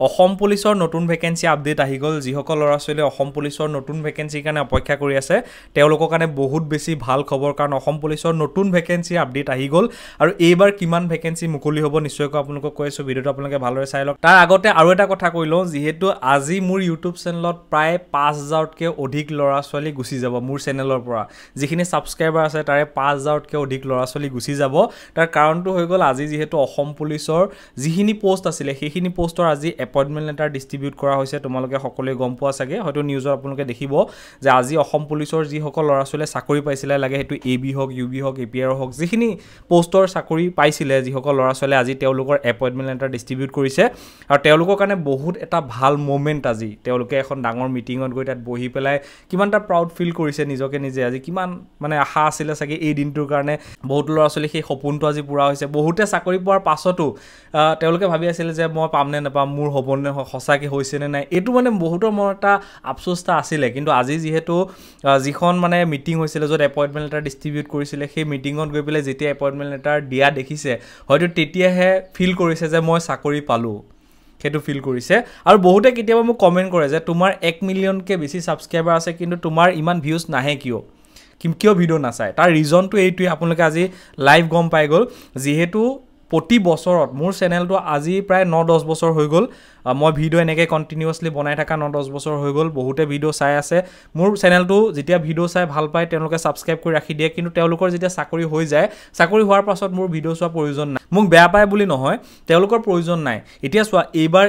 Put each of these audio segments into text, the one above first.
অসম পুলিচৰ নতুন vacancy update আহি গ'ল যিসকল ল'ৰা ছোৱালী অসম পুলিচৰ নতুন ভেকেন্সিৰ কাৰণে অপেক্ষা কৰি আছে তেওঁলোকৰ কাৰণে বহুত বেছি ভাল খবৰ কাৰণ অসম পুলিচৰ নতুন ভেকেন্সি আপডেট আহি গ'ল আৰু এইবাৰ কিমান ভেকেন্সি মুকলি হ'ব নিশ্চয়কৈ আপোনালোকক কৈ আছো ভিডিওটো আপোনালোকে ভালদৰে চাই লওক তাৰ আগতে আৰু এটা কথা কৈ লওঁ যিহেতু আজি মোৰ ইউটিউব চেনেলত প্ৰায় 5000তকৈ অধিক ল'ৰা ছোৱালী গুচি যাব মোৰ চেনেলৰ পৰা যিখিনি সাবস্ক্ৰাইবাৰ আছে তাৰে 5000তকৈ অধিক ল'ৰা ছোৱালী গুচি যাব তাৰ কাৰণটো হৈ গ'ল আজি যিহেতু অসম পুলিচৰ যিখিনি পোষ্ট আছিল সেইখিনি পোষ্টৰ আজি এপইন্টমেন্ট লেটাৰ ডিস্ট্ৰিবিউট কৰা হৈছে তোমালোকে সকলোৱে গম পোৱা চাগে হয়তো নিউজৰ আপোনালোকে দেখিব যে আজি অসম পুলিচৰ যি সকল ল'ৰা ছোৱালীয়ে চাকৰি পাইছিলে লাগে হেতু এবি হক ইউবি হক এপিআৰ হক যিখিনি পোষ্টৰ চাকৰি পাইছিলে যি সকল ল'ৰা ছোৱালীয়ে আজি তেওঁলোকৰ এপইন্টমেন্ট লেটাৰ ডিস্ট্ৰিবিউট কৰিছে আৰু তেওঁলোকৰ কাৰণে বহুত এটা ভাল মোমেন্ট আজি তেওঁলোকে এখন ডাঙৰ মিটিংত গৈ তাত বহি পেলাই কিমানটা প্ৰাউড ফিল কৰিছে নিজকে নিজে আজি কিমান মানে আশা আছিল চাগে এই দিনটোৰ কাৰণে বহুত ল'ৰা ছোৱালী সেই সপোনটো আজি পুৰা হৈছে বহুতে চাকৰি পোৱাৰ পাছতো তেওঁলোকে ভাবি আছিল যে মই পাম নে নাপাম মোৰ হ'বনে সঁচাকে হৈছে নে নাই এটো মানে বহুতৰ মনত এটা আফসোসটা আছিল কিন্তু আজি যেহেতু যিখন মানে মিটিং হৈছিল যত এপইন্টমেন্ট লেটাৰ ডিস্ট্ৰিবিউট কৰিছিল সেই মিটিংত গৈ পেলাই যেতিয়া এপইন্টমেন্ট লেটাৰ দিয়া দেখিছে হয়তো তেতিয়াহে ফিল কৰিছে যে মই চাকৰি পালো হেতু ফিল কৰিছে আৰু বহুতে কেতিয়াবা মোক কমেন্ট কৰে যে তোমাৰ 1 মিলিয়নকে বেছি সাবস্ক্ৰাইবাৰ আছে কিন্তু তোমাৰ ইমান ভিউজ নাহে কিয় কিয় ভিডিও নাচায় তাৰ ৰিজনটো এইটোই আপোনালোকে আজি লাইভ গম পাই গ'ল যেহেতু প্ৰতি বছৰত মোৰ চেনেলটো আজি প্ৰায় 9-10 বছৰ হৈ গ'ল মই ভিডিও এনেকৈ কন্টিনিউয়াছলি বনাই থকা 9-10 বছৰ হৈ গ'ল বহুতে ভিডিও চাই আছে মোৰ চেনেলটো যেতিয়া ভিডিও চাই ভাল পায় তেওঁলোকে সাবস্ক্ৰাইব কৰি ৰাখি দিয়ে কিন্তু তেওঁলোকৰ যেতিয়া চাকৰি হৈ যায় চাকৰি হোৱাৰ পাছত মোৰ ভিডিও চোৱা প্ৰয়োজন নাই মোক বেয়া পায় বুলি নহয় তেওঁলোকৰ প্ৰয়োজন নাই এতিয়া চোৱা এইবাৰ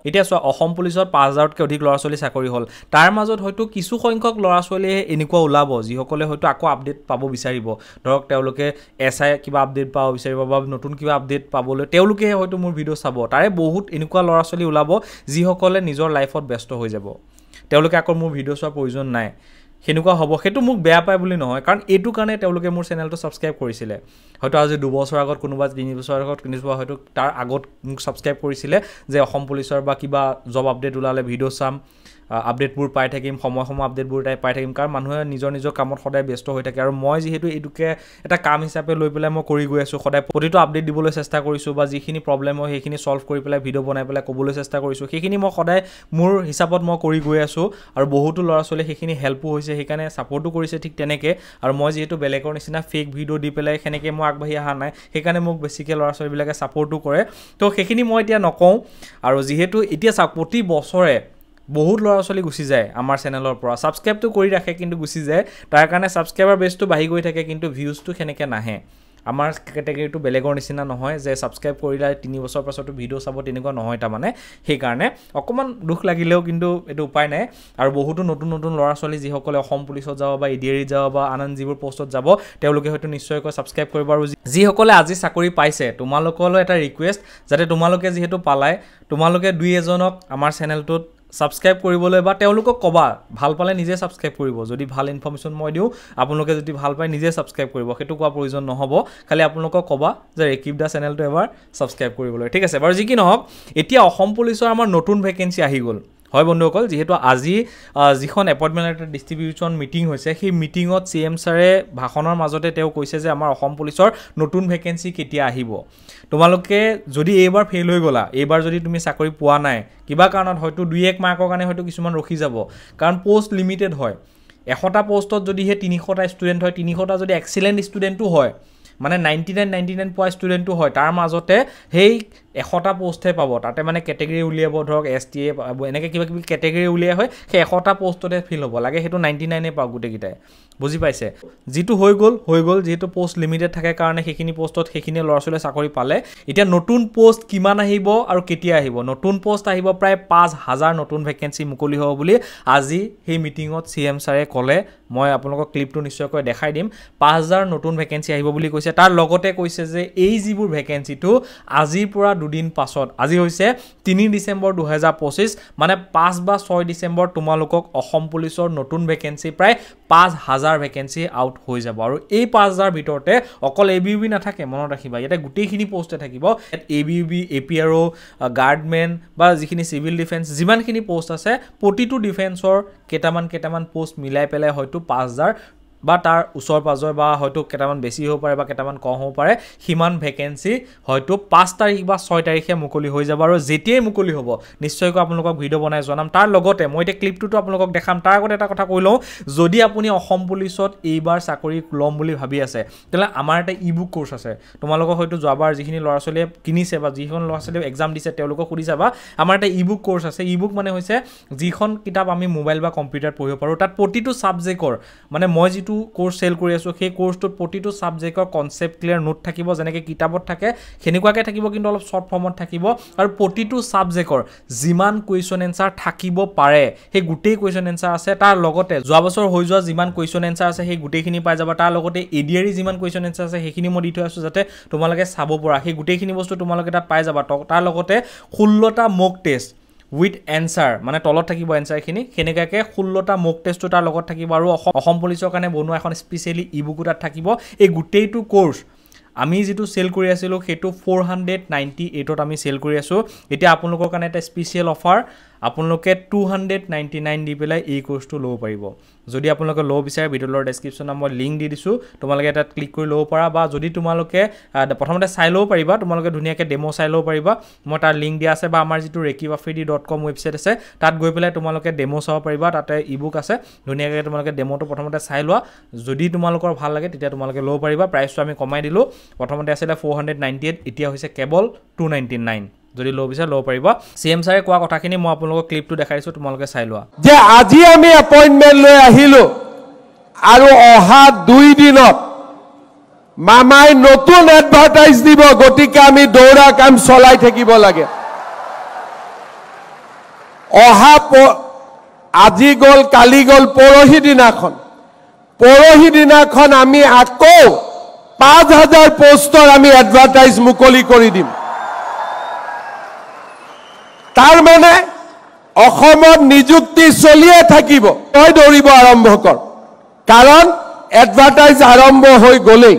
এতিয়া চোৱা অসম পুলিচত 5000তকৈ অধিক ল'ৰা ছোৱালী চাকৰি হ'ল তাৰ মাজত হয়তো কিছু সংখ্যক ল'ৰা ছোৱালীয়ে এনেকুৱা ওলাব যিসকলে হয়তো আকৌ আপডেট পাব বিচাৰিব ধৰক তেওঁলোকে এসআই কিবা আপডেট পাব বিচাৰিব বা নতুন কিবা আপডেট পাবলৈ তেওঁলোকে হয়তো মোৰ ভিডিও চাব তাৰে বহুত এনেকুৱা ল'ৰা ছোৱালী ওলাব যিসকলে নিজৰ লাইফত ব্যস্ত হৈ যাব তেওঁলোকে আকৌ মোৰ ভিডিও চোৱাৰ প্ৰয়োজন নাই হেনুকা হ'ব হেতু মোক বেয়া পায় বুলি নহয় কাৰণ এটো কাৰণে তেওঁলোকে মোৰ চেনেলটো সাবস্ক্ৰাইব কৰিছিলে হয়তো আজি 2 বছৰ আগত কোনোবা 3 বছৰ আগত কিনিবা হয়তো তাৰ আগত মোক সাবস্ক্ৰাইব কৰিছিলে যে অসম পুলিচৰ বা কিবা জব আপডেট ওলালে ভিডিও চাম আপডেটবোৰ পাই থাকিম সময় আপডেটবোৰ পাই থাকিম কাৰণ মানুহে নিজৰ কামত সদায় ব্যস্ত হৈ থাকে আৰু মই যেহেতু এটুকে এটা কাম হিচাপে লৈ পেলাই মই কৰি গৈ আছো সদায় প্ৰতিটো আপডেট দিবলৈ চেষ্টা কৰিছো বা যিখিনি প্ৰবলেম হয় সেইখিনি সলভ কৰি পেলাই ভিডিও বনাই পেলাই ক'বলৈ চেষ্টা কৰিছো সেইখিনি মই সদায় মোৰ হিচাপত মই কৰি গৈ আছো আৰু বহুতো ল'ৰা ছোৱালী সেইখিনি হেল্পো হৈছে সেইকাৰণে সাপোৰ্টও কৰিছে ঠিক তেনেকে আৰু মই যেহেতু বেলেগৰ নিচিনা ফেক ভিডিও দি পেলাই সেনেকে মই আগবাঢ়ি আহা নাই সেইকাৰণে মোক বেছিকে ল'ৰা ছোৱালী বিলাকে সাপোৰ্টও কৰে তো সেইখিনি মই এতিয়া নকওঁ আৰু যেহেতু এতিয়া প্ৰতি বছৰে বহুত ল'ৰা ছোৱালী গুচি যায় আমাৰ চেনেলৰ পৰা সাবস্ক্ৰাইবটো কৰি ৰাখে কিন্তু গুচি যায় তাৰ কাৰণে সাবস্ক্ৰাইবাৰ বেছটো বাঢ়ি গৈ থাকে কিন্তু ভিউজটো কেনেকে নাহে আমাৰ ক্যাটাগৰীটো বেলেগৰ নিচিনা নহয় যে সাবস্ক্ৰাইব কৰিলে 3 বছৰ পাছতো ভিডিও চাব তেনেকুৱা নহয় তা মানে সেই কাৰণে অকমান দুখ লাগিলেও কিন্তু এটো উপায় নাই আৰু বহুতো নতুন ল'ৰা ছোৱালী যি সকলে অসম পুলিচত যাব বা ইডিআৰি যাব বা আনন্দ যিবোৰ পোষ্টত যাব তেওঁলোকে হয়তো নিশ্চয়কৈ সাবস্ক্ৰাইব কৰিব আৰু যি সকলে আজি চাকৰি পাইছে তোমালোকলৈ এটা ৰিকুৱেষ্ট যাতে তোমালোকে যেহেতু পালাই তোমালোকে দুই এজনক আমাৰ চেনেলটোত সাবস্ক্ৰাইব কৰিবলৈ বা তেওঁলোকক কবা ভাল পালে নিজে সাবস্ক্ৰাইব কৰিব যদি ভাল ইনফৰমেশন মই দিও আপোনালোকে যদি ভাল পায় নিজে সাবস্ক্ৰাইব কৰিব হেতু কোৱা প্ৰয়োজন নহব খালি আপোনালোকক কবা যে ৰেকিপ দা চেনেলটো এবাৰ সাবস্ক্ৰাইব কৰিবলৈ ঠিক আছে বাৰু যি কি নহওক এতিয়া অসম পুলিচৰ আমাৰ নতুন ভেকেন্সি আহি গ'ল হয় বন্ধুসকল যেহেতু আজি যিখন এপইন্টমেন্ট লেটাৰ ডিস্ট্ৰিবিউচন মিটিং হৈছে সেই মিটিংত সিএম ছাৰে ভাষণৰ মাজতে তেওঁ কৈছে যে আমাৰ অসম পুলিচৰ নতুন ভেকেন্সি কেতিয়া আহিব তোমালোকে যদি এইবাৰ ফেল হৈ গলা এইবাৰ যদি তুমি চাকৰি পোৱা নাই কিবা কাৰণত হয়তো 2-1 মাৰ্কৰ কাৰণে হয়তো কিছুমান ৰখি যাব কাৰণ পোষ্ট লিমিটেড হয় 100টা পোষ্টত যদি হে 300টা ষ্টুডেন্ট হয় 300টা যদি এক্সিলেন্ট ষ্টুডেন্টও হয় মানে 99 পয়া ষ্টুডেন্টও হয় তাৰ মাজতে হেই 100টা পোষ্টহে পাব তাতে মানে ক্যাটাগৰী উলিয়াব ধৰক এসটিএ এনেকে কিবা কিবি ক্যাটাগৰী উলিয়া হয় সেই 100টা পোষ্টতে ফিল হ'ব লাগে হেতু 99 পাও গুটে গিটাই বুজি পাইছে যেটো হৈ গ'ল যেহেতু পোষ্ট লিমিটেড থাকে কাৰণে সেইখিনি পোষ্টত সেইখিনি ল'ৰা ছোৱালী চাকৰি পালে এতিয়া নতুন পোষ্ট কিমান আহিব আৰু কেতিয়া আহিব নতুন পোষ্ট আহিব প্ৰায় 5000 নতুন ভেকেন্সি মুকলি হ'ব বুলি আজি সেই মিটিংত সিএম ছাৰে ক'লে মই আপোনালোকক ক্লিপটো নিশ্চয়কৈ দেখাই দিম 5000 নতুন ভেকেন্সি আহিব বুলি কৈছে তাৰ লগতে কৈছে যে এই যিবোৰ ভেকেন্সিটো আজিৰ পৰা দুদিন পাছত আজি হৈছে 3 ডিসেম্বৰ 2025 মানে 5 বা 6 ডিসেম্বৰ তোমালোকক অসম পুলিচৰ নতুন ভেকেন্সি প্ৰায় 5000 ভেকেন্সি আউট হৈ যাব আৰু এই 5000 ভিতৰতে অকল এবিইউবি নাথাকে মনত ৰাখিবা ইয়াতে গুটেইখিনি পোষ্টে থাকিব এবিইউবি এপিআৰও গাৰ্ডমেন বা যিখিনি সিভিল ডিফেন্স যিমানখিনি পোষ্ট আছে প্ৰতিটো ডিফেন্সৰ কেটামান পোষ্ট মিলাই পেলাই হয়তো 5000 বা তাৰ ওচৰ পাজৰ বা হয়তো কেইটামান বেছি হ'ব পাৰে বা কেইটামান কম হ'ব পাৰে সিমান ভেকেন্সি হয়তো 5 তাৰিখ বা 6 তাৰিখে মুকলি হৈ যাব আৰু যেতিয়াই মুকলি হ'ব নিশ্চয়কৈ আপোনালোকক ভিডিঅ' বনাই জনাম তাৰ লগতে মই এতিয়া ক্লিপটোতো আপোনালোকক দেখাম তাৰ আগতে এটা কথা কৈ লওঁ যদি আপুনি অসম পুলিচত এইবাৰ চাকৰি ল'ম বুলি ভাবি আছে তেলে আমাৰ এটা ই-বুক কোৰ্স আছে তোমালোকক হয়তো যোৱাবাৰ যিখিনি ল'ৰা ছোৱালীয়ে কিনিছে বা যিখন ল'ৰা ছোৱালীয়ে এক্সাম দিছে তেওঁলোকক সুধি যাবা আমাৰ এটা ই-বুক কোৰ্স আছে ই-বুক মানে হৈছে যিখন কিতাপ আমি মোবাইল বা কম্পিউটাৰত পঢ়িব পাৰো তাত প্ৰতিটো সাবজেক্টৰ মানে মই যেটো কোৰ্স সেল কৰি আছো সেই কোৰ্সটোত প্ৰতিটো সাবজেক্টৰ কনসেপ্ট ক্লিয়াৰ নোট থাকিব যেনেকৈ কিতাপত থাকে হেনেকুৱাকৈ থাকিব কিন্তু অলপ শৰ্ট ফৰ্মত থাকিব আৰু প্ৰতিটো সাবজেক্টৰ যিমান কোৱেশ্চন এনসাৰ থাকিব পাৰে সেই গুটেই কোৱেশ্চন এনসাৰ আছে তাৰ লগতে যোৱা বছৰ হৈ যোৱা যিমান কোৱেশ্চন এনসাৰ আছে সেই গুটেইখিনি পাই যাব তাৰ লগতে এডিআৰই যিমান কোৱেশ্চন এনসাৰ আছে সেইখিনি মই দি থৈ আছো যাতে তোমালোকে চাব পৰা সেই গুটেইখিনি বস্তু তোমালোকে তাত পাই যাবা তাৰ লগতে 16টা মক টেষ্ট উইথ এনসাৰ মানে তলত থাকিব এনসাৰখিনি হেনেকাকে 16টা মক টেষ্টটো তাৰ লগত থাকিব আৰু অসম পুলিচৰ কাৰণে বনোৱা এখন স্পেশালি ই-বুক তাত থাকিব এই গুটেইটো কোৰ্স আমি যেটো সেল কৰি আছিলো হেতু 498 আমি সেল কৰি আছো এতিয়া আপোনালোকৰ কাৰণে এটা স্পেশাল অফাৰ আপোনালোকে 299 দি পেলাই এই কোৰ্সটো ল'ব পাৰিব যদি আপোনালোকে ল'ব বিচাৰে ভিডিঅ'ৰ ডেসক্ৰিপচনত মই লিংক দি দিছো তোমালোকে তাত ক্লিক কৰি ল'ব পাৰা বা যদি তোমালোকে প্ৰথমতে চাই ল'ব পাৰিবা তোমালোকে ধুনীয়াকৈ ডেমো চাই ল'ব পাৰিবা মই তাৰ লিংক দিয়া আছে বা আমাৰ যেটো rekibafridi.com ৱেবসাইট আছে তাত গৈ পেলাই তোমালোকে ডেমো চাব পাৰিবা তাতে ই-বুক আছে ধুনীয়াকৈ তোমালোকে ডেমোটো প্ৰথমতে চাই লোৱা যদি তোমালোকৰ ভাল লাগে তেতিয়া তোমালোকে ল'ব পাৰিবা প্ৰাইচটো আমি কমাই দিলো প্ৰথমতে আছিল 498 এতিয়া হৈছে কেৱল 299 যদি লো বিচাৰ লো পাৰিবা সিএম সাৰে কোৱা কথাখিনি মই আপোনালোকক ক্লিপটো দেখাইছো তোমালোকে চাই লোৱা যে আজি আমি এপইন্টমেন্ট লৈ আহিলো আৰু অহা 2 দিনত মামাই নতুন এডভাৰটাইজ দিব গতিকে আমি দৌৰা কাম চলাই থাকিব লাগে অহা আজি গল কালি গল পৰহি দিনাখন আমি আকৌ 5000 পোষ্টৰ আমি এডভাৰটাইজ মুকলি কৰি দিম তাৰ মানে অসমত নিযুক্তি চলিয়ে থাকিব তই দৌৰিব আৰম্ভ কৰ কাৰণ এডভাৰটাইজ আৰম্ভ হৈ গলেই